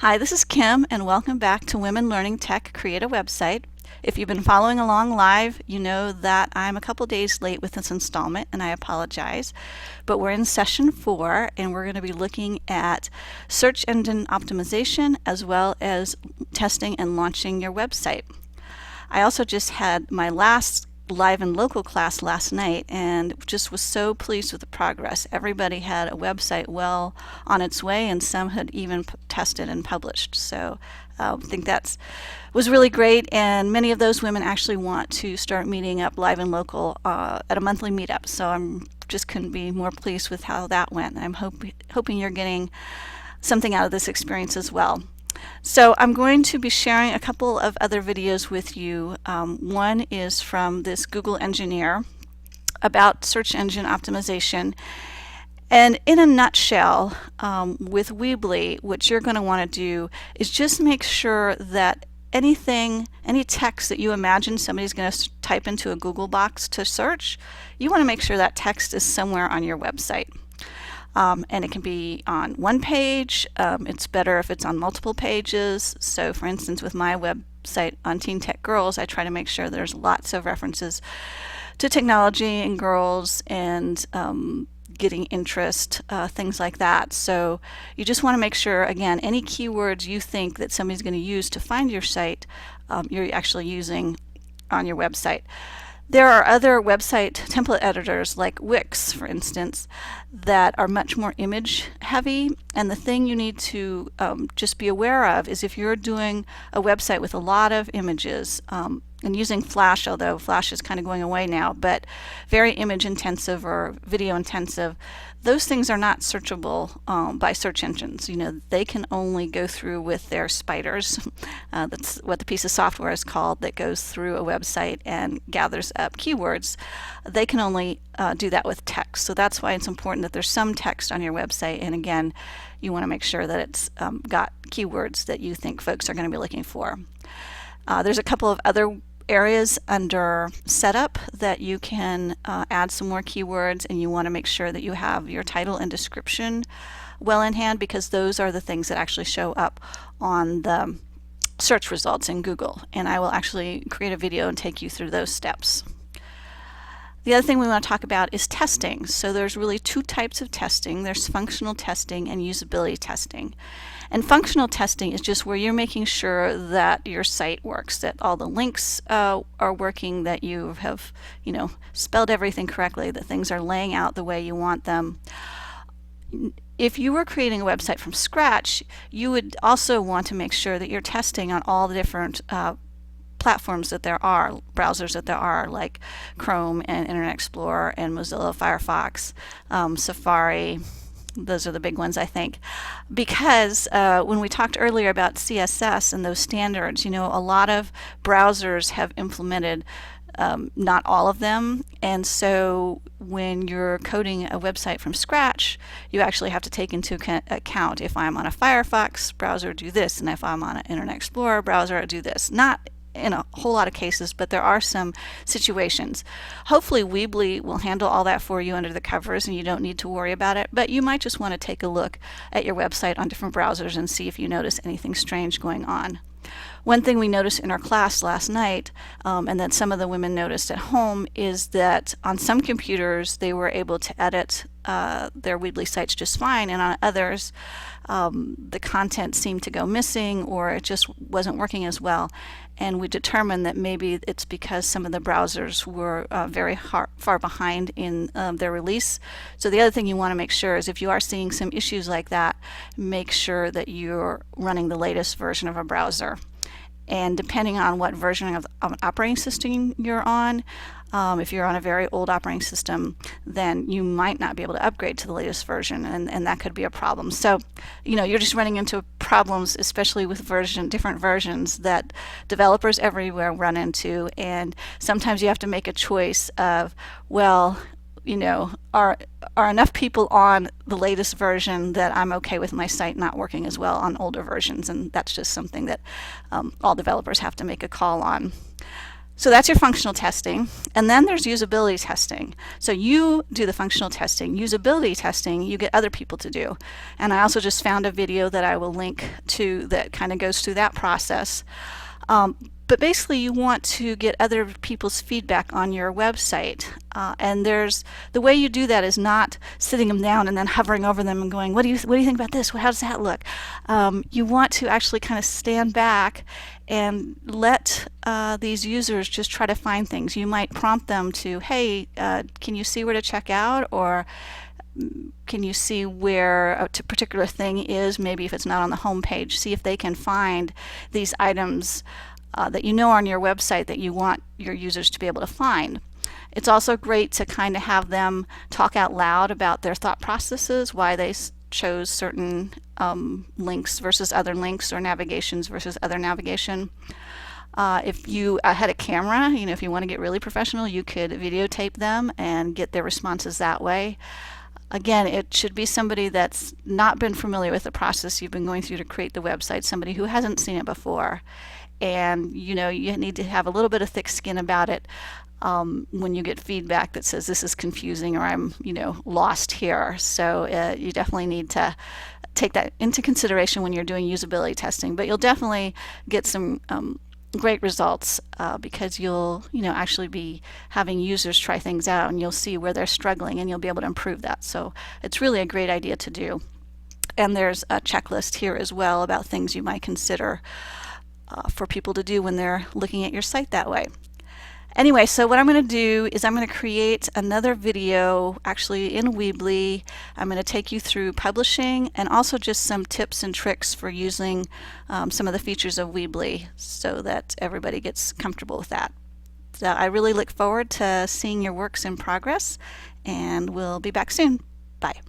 Hi, this is Kim, and welcome back to Women Learning Tech Create a Website. If you've been following along live, you know that I'm a couple days late with this installment, and I apologize. But we're in session 4, and we're going to be looking at search engine optimization as well as testing and launching your website. I also just had my last live and local class last night and just was so pleased with the progress. Everybody had a website well on its way, and some had even tested and published. So I think that was really great, and many of those women actually want to start meeting up live and local at a monthly meetup. So I'm just couldn't be more pleased with how that went. I'm hoping you're getting something out of this experience as well. So I'm going to be sharing a couple of other videos with you. One is from this Google engineer about search engine optimization. And in a nutshell, with Weebly, what you're going to want to do is just make sure that any text that you imagine somebody's going to type into a Google box to search, you want to make sure that text is somewhere on your website. And it can be on one page. It's better if it's on multiple pages. So for instance, with my website on Teen Tech Girls, I try to make sure there's lots of references to technology and girls and getting interest, things like that. So you just want to make sure, again, any keywords you think that somebody's going to use to find your site, you're actually using on your website. There are other website template editors like Wix, for instance, that are much more image heavy. And the thing you need to just be aware of is if you're doing a website with a lot of images, and using Flash, although Flash is kind of going away now, but very image intensive or video intensive, those things are not searchable by search engines. You know, they can only go through with their spiders. That's what the piece of software is called that goes through a website and gathers up keywords. They can only do that with text. So that's why it's important that there's some text on your website. And again, you want to make sure that it's got keywords that you think folks are going to be looking for. There's a couple of other areas under setup that you can add some more keywords, and you want to make sure that you have your title and description well in hand, because those are the things that actually show up on the search results in Google. And I will actually create a video and take you through those steps. The other thing we want to talk about is testing. So there's really two types of testing. There's functional testing and usability testing. And functional testing is just where you're making sure that your site works, that all the links are working, that you have, spelled everything correctly, that things are laying out the way you want them. If you were creating a website from scratch, you would also want to make sure that you're testing on all the different platforms that there are, browsers that there are, like Chrome and Internet Explorer and Mozilla Firefox, Safari. Those are the big ones, I think. Because when we talked earlier about CSS and those standards, a lot of browsers have implemented not all of them. And so when you're coding a website from scratch, you actually have to take into account, if I'm on a Firefox browser, do this, and if I'm on an Internet Explorer browser, do this. Not in a whole lot of cases, but there are some situations. Hopefully Weebly will handle all that for you under the covers and you don't need to worry about it, but you might just want to take a look at your website on different browsers and see if you notice anything strange going on. One thing we noticed in our class last night, and that some of the women noticed at home, is that on some computers they were able to edit their Weebly sites just fine, and on others the content seemed to go missing or it just wasn't working as well. And we determined that maybe it's because some of the browsers were very far behind in their release. So the other thing you want to make sure is if you are seeing some issues like that, make sure that you're running the latest version of a browser. And depending on what version of an operating system you're on, if you're on a very old operating system, then you might not be able to upgrade to the latest version, and that could be a problem. So, you're just running into problems, especially with different versions that developers everywhere run into, and sometimes you have to make a choice of, well, are enough people on the latest version that I'm okay with my site not working as well on older versions, and that's just something that all developers have to make a call on. So that's your functional testing. And then there's usability testing. So you do the functional testing. Usability testing, you get other people to do. And I also just found a video that I will link to that kind of goes through that process. But basically you want to get other people's feedback on your website. And the way you do that is not sitting them down and then hovering over them and going, what do you think about this? How does that look? You want to actually kind of stand back and let these users just try to find things. You might prompt them to, hey, can you see where to check out? Or can you see where a particular thing is? Maybe if it's not on the home page, see if they can find these items that you know are on your website that you want your users to be able to find. It's also great to kind of have them talk out loud about their thought processes, why they chose certain links versus other links, or navigations versus other navigation. If you had a camera, if you want to get really professional, you could videotape them and get their responses that way. Again, it should be somebody that's not been familiar with the process you've been going through to create the website, somebody who hasn't seen it before. And you need to have a little bit of thick skin about it when you get feedback that says this is confusing or I'm lost here. So you definitely need to take that into consideration when you're doing usability testing. But you'll definitely get some great results because you'll actually be having users try things out, and you'll see where they're struggling and you'll be able to improve that. So it's really a great idea to do. And there's a checklist here as well about things you might consider for people to do when they're looking at your site that way. Anyway, so what I'm going to do is I'm going to create another video actually in Weebly. I'm going to take you through publishing and also just some tips and tricks for using some of the features of Weebly so that everybody gets comfortable with that. So I really look forward to seeing your works in progress, and we'll be back soon. Bye.